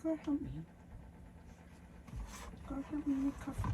Go help me. Go help me make coffee.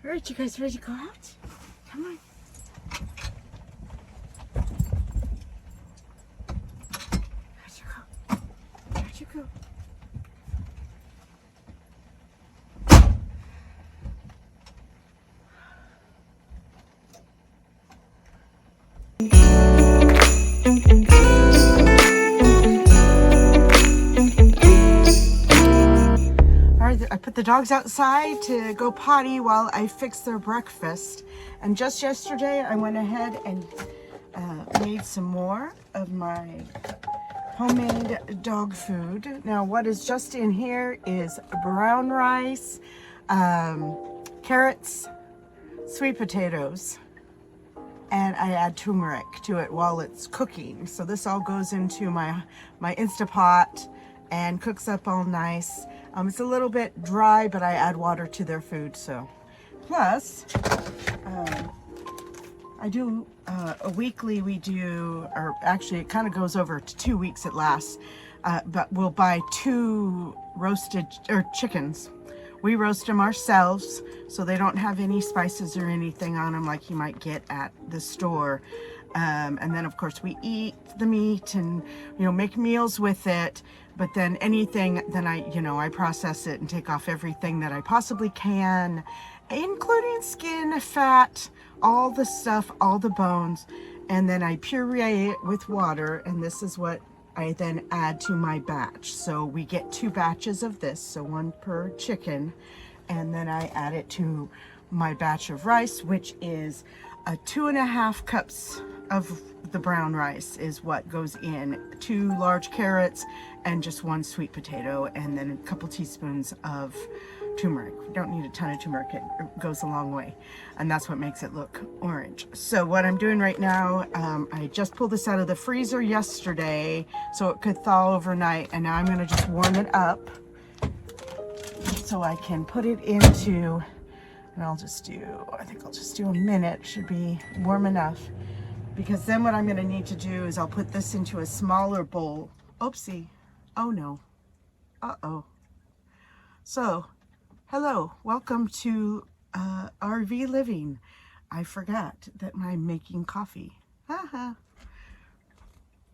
All right, you guys ready to go out? Come on. Where'd you go? Where'd you go? I put the dogs outside to go potty while I fix their breakfast. And just yesterday, I went ahead and made some more of my homemade dog food. Now, what is just in here is brown rice, carrots, sweet potatoes, and I add turmeric to it while it's cooking. So this all goes into my Instapot and cooks up all nice. It's a little bit dry, but I add water to their food. So, plus, I do a weekly. We do, or actually, it kind of goes over to 2 weeks at last. But we'll buy 2 roasted chickens. We roast them ourselves, so they don't have any spices or anything on them like you might get at the store. And then, of course, we eat the meat and make meals with it. But then anything, then I process it and take off everything that I possibly can, including skin, fat, all the stuff, all the bones, and then I puree it with water, and this is what I then add to my batch. So we get 2 batches of this, so 1 per chicken, and then I add it to my batch of rice, which is 2.5 cups of the brown rice is what goes in, 2 large carrots and just 1 sweet potato, and then a couple teaspoons of turmeric. We don't need a ton of turmeric, it goes a long way, and that's what makes it look orange. So what I'm doing right now, I just pulled this out of the freezer yesterday so it could thaw overnight, and now I'm going to just warm it up so I can put it into, and I think I'll just do a minute, should be warm enough, because then what I'm going to need to do is I'll put this into a smaller bowl. Oopsie. Oh no. Uh-oh. So, hello, welcome to RV Living. I forgot that I'm making coffee. Haha.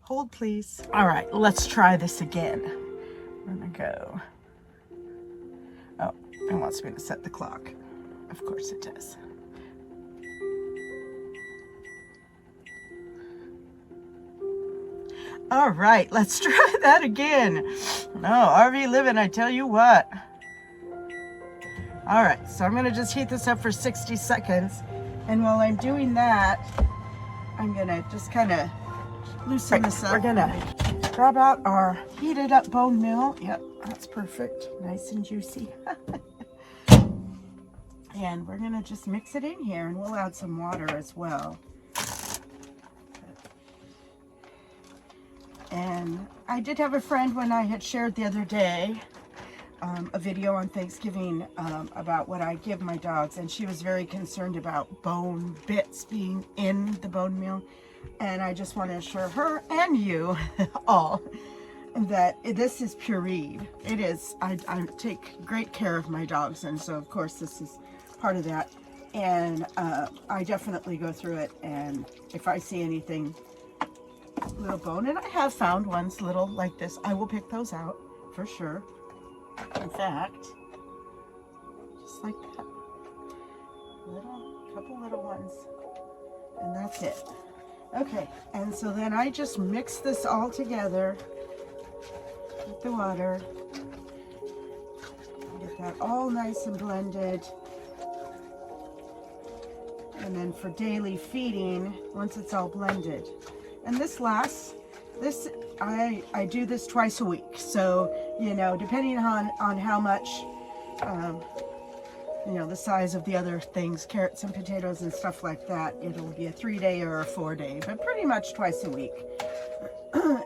Hold please. All right, let's try this again. We're gonna go. Oh, it wants me to set the clock. Of course it does. All right, let's try that again. No, RV Living, I tell you what. All right, so I'm gonna just heat this up for 60 seconds. And while I'm doing that, I'm gonna just kind of loosen this up. We're gonna grab out our heated up bone meal. Yep, that's perfect, nice and juicy. And we're gonna just mix it in here, and we'll add some water as well. And I did have a friend when I had shared the other day a video on Thanksgiving about what I give my dogs, and she was very concerned about bone bits being in the bone meal. And I just want to assure her and you all that this is pureed. It is. I take great care of my dogs, and so of course this is part of that. And I definitely go through it, and if I see anything little bone, and I have found ones little like this, I will pick those out for sure. In fact, just like that, couple little ones, and that's it. Okay, and so then I just mix this all together with the water. Get that all nice and blended. And then for daily feeding, once it's all blended. And I do this twice a week. So, you know, depending on how much, you know, the size of the other things, carrots and potatoes and stuff like that, it'll be a 3-day or a 4-day, but pretty much twice a week.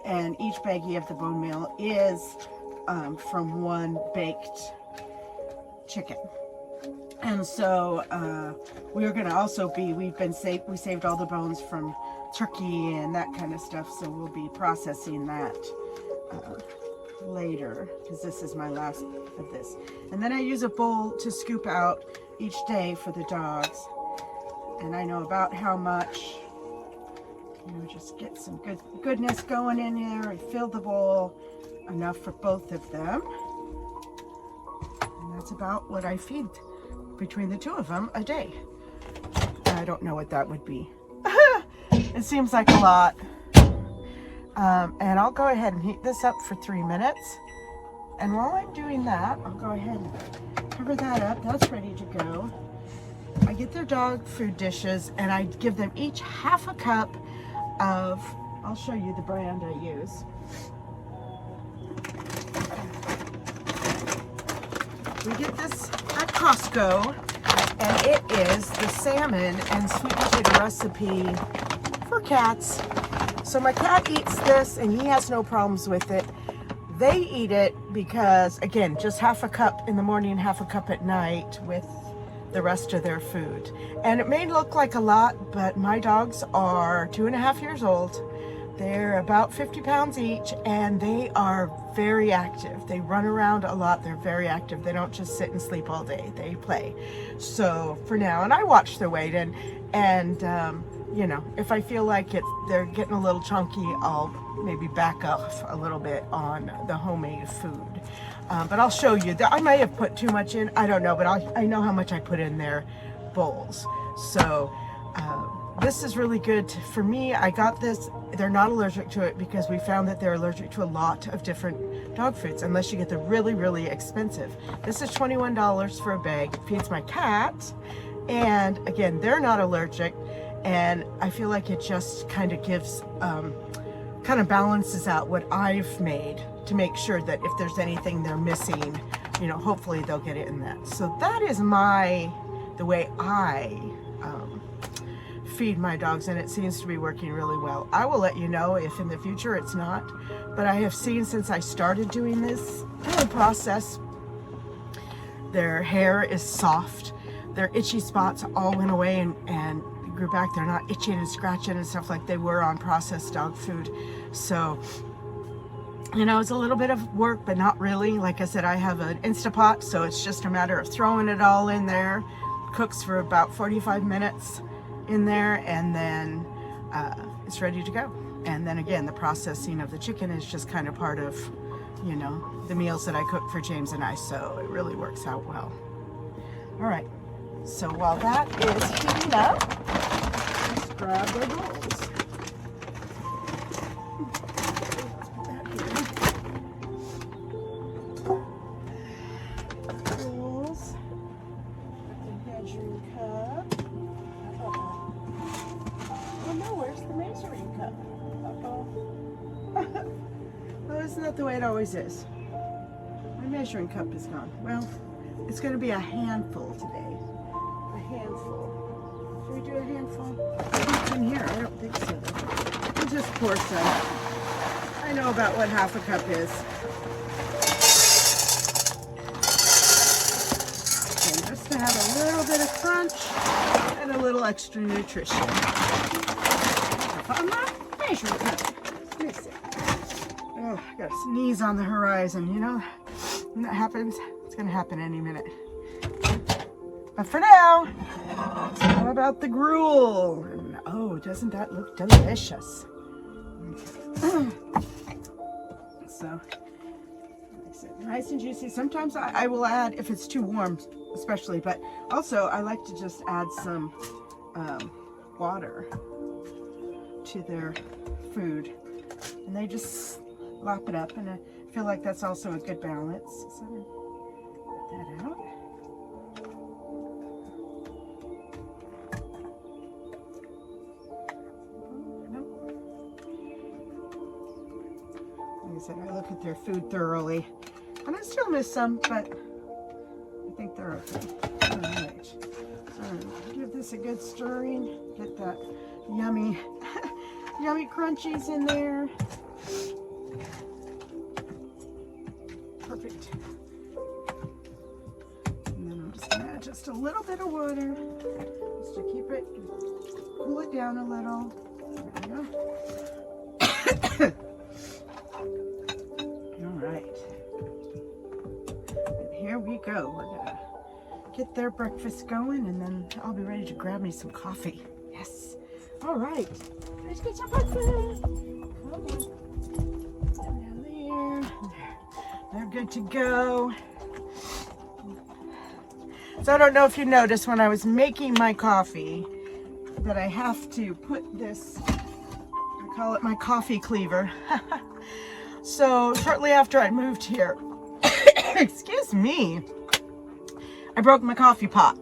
And each baggie of the bone meal is from one baked chicken. And so we saved all the bones from turkey and that kind of stuff, so we'll be processing that later, because this is my last of this. And then I use a bowl to scoop out each day for the dogs, and I know about how much, you know, just get some goodness going in here. I fill the bowl enough for both of them, and that's about what I feed between the two of them a day. I don't know what that would be. It seems like a lot. And I'll go ahead and heat this up for 3 minutes. And while I'm doing that, I'll go ahead and cover that up. That's ready to go. I get their dog food dishes, and I give them each half a cup of, I'll show you the brand I use. We get this at Costco, and it is the salmon and sweet potato recipe for cats. So my cat eats this, and he has no problems with it. They eat it because, again, just half a cup in the morning, half a cup at night with the rest of their food. And it may look like a lot, but my dogs are 2.5 years old. They're about 50 pounds each, and they are very active. They run around a lot. They're very active. They don't just sit and sleep all day. They play. So for now, and I watch their weight, and you know, if I feel like they're getting a little chunky, I'll maybe back off a little bit on the homemade food. But I'll show you that I might have put too much in. I don't know, but I know how much I put in their bowls. So this is really good for me. I got this. They're not allergic to it because we found that they're allergic to a lot of different dog foods, unless you get the really, really expensive. This is $21 for a bag. It feeds my cat. And again, they're not allergic. And I feel like it just kind of gives, kind of balances out what I've made to make sure that if there's anything they're missing, you know, hopefully they'll get it in that. So that is the way I feed my dogs, and it seems to be working really well. I will let you know if in the future it's not, but I have seen since I started doing this process, their hair is soft, their itchy spots all went away and grew back. They're not itching and scratching and stuff like they were on processed dog food. So, you know, it's a little bit of work, but not really. Like I said, I have an Instapot, so it's just a matter of throwing it all in there. Cooks for about 45 minutes in there, and then it's ready to go. And then again, the processing of the chicken is just kind of part of, you know, the meals that I cook for James and I, so it really works out well. All right, so while that is heating up, let's grab their bowls. Bowls, the measuring cup. Oh no, where's the measuring cup? Uh-oh. Well, isn't that the way it always is? My measuring cup is gone. Well, it's going to be a handful today. A handful. Should we do a handful? What's in here? I don't think so. We'll just pour some. I know about what half a cup is. have a little bit of crunch and a little extra nutrition. On my measuring cup. Oh, I got a sneeze on the horizon. You know, when that happens, it's going to happen any minute. But for now, how about the gruel? And, oh, doesn't that look delicious? So, like I said, nice and juicy. Sometimes I will add, if it's too warm, especially, but also I like to just add some water to their food. And they just lap it up, and I feel like that's also a good balance. So, put that out. Like I said, I look at their food thoroughly, and I still miss some, but I think they're okay. All right. So give this a good stirring. Get that yummy, yummy crunchies in there. Perfect. And then I'm just gonna add just a little bit of water, just to keep it, cool it down a little. There we go. All right. And here we go. We're gonna get their breakfast going, and then I'll be ready to grab me some coffee. Yes. All right. Let's get some breakfast. Come on. Down there. They're good to go. So I don't know if you noticed when I was making my coffee that I have to put this, I call it my coffee cleaver. So shortly after I moved here, excuse me, I broke my coffee pot.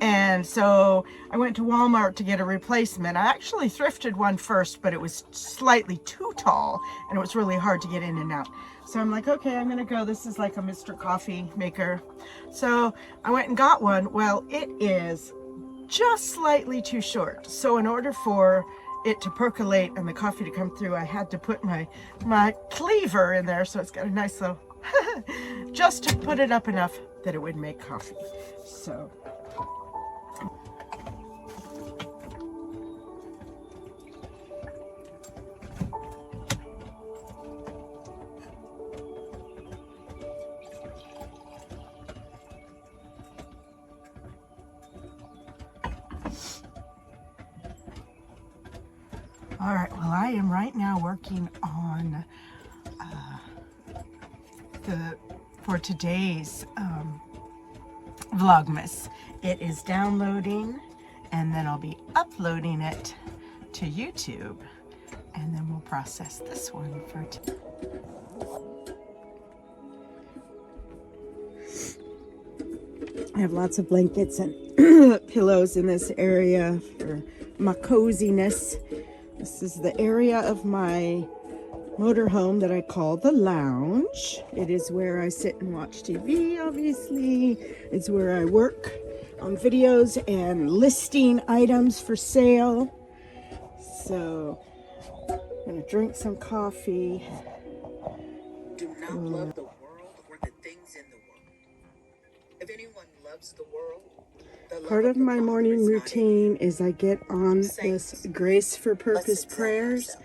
And so I went to Walmart to get a replacement. I actually thrifted one first, but it was slightly too tall and it was really hard to get in and out. So I'm like, okay, I'm gonna go. This is like a Mr. Coffee maker. So I went and got one. Well, it is just slightly too short. So in order for it to percolate and the coffee to come through, I had to put my cleaver in there. So it's got a nice little, just to put it up enough that it would make coffee. So. All right, well, I am right now working on for today's Vlogmas. It is downloading, and then I'll be uploading it to YouTube, and then we'll process this one for today. I have lots of blankets and pillows in this area for my coziness. This is the area of my motorhome that I call the lounge. It is where I sit and watch TV, obviously. It's where I work on videos and listing items for sale. So I'm gonna drink some coffee. Do not love the world or the things in the world. If anyone loves the world, part of my morning routine is I get on this Grace for Purpose prayers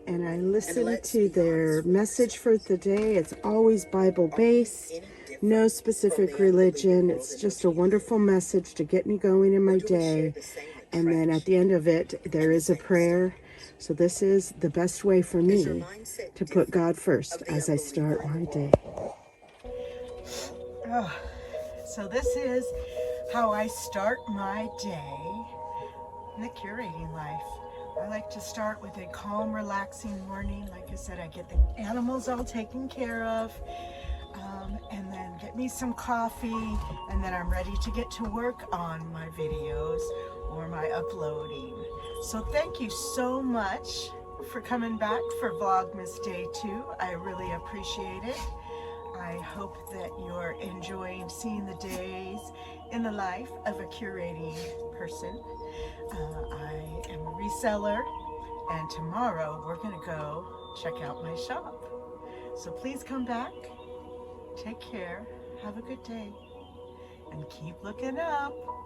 and I listen to their message for the day. It's always Bible-based, no specific religion. It's just a wonderful message to get me going in my day. And then at the end of it, there is a prayer. So this is the best way for me to put God first as I start my day. Oh, so this is how I start my day in the curating life. I like to start with a calm, relaxing morning. Like I said, I get the animals all taken care of, and then get me some coffee, and then I'm ready to get to work on my videos or my uploading. So thank you so much for coming back for Vlogmas Day 2. I really appreciate it. I hope that you're enjoying seeing the days in the life of a curating person. I am a reseller, and tomorrow we're going to go check out my shop. So please come back, take care, have a good day, and keep looking up.